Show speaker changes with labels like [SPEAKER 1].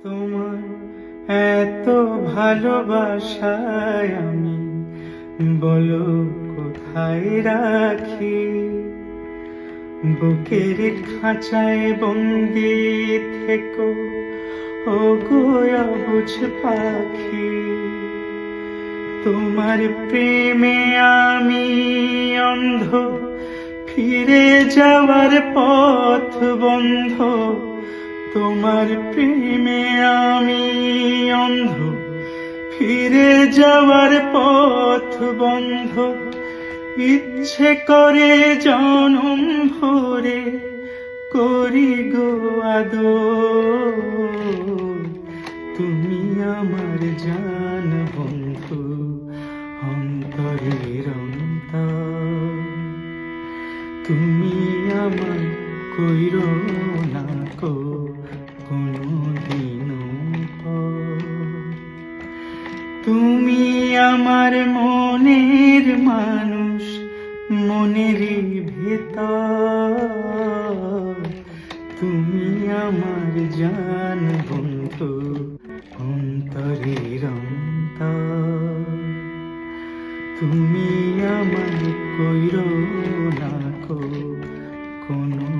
[SPEAKER 1] তোমার এত ভালোবাসায় আমি বলো কোথায় রাখি। বুকের খাঁচায় বন্দি থেকো ও গো অবুঝ পাখি। তোমার প্রেমে আমি অন্ধ, ফিরে যাওয়ার পথ বন্ধ। তোমার প্রেমে আমি অন্ধ, ফিরে যাওয়ার পথ বন্ধ। ইচ্ছে করে জনম ভরে করি গো আদর। তুমি আমার জান বন্ধু, অন্তরের অন্তর। তুমি আমার কইরো না কো কোনদিনও পর। তুমি আমার মনের মানুষ, মনেরই ভেতর। তুমি আমার জান বন্ধু, অন্তরের অন্তর। তুমি আমার কইরো না কো কোনো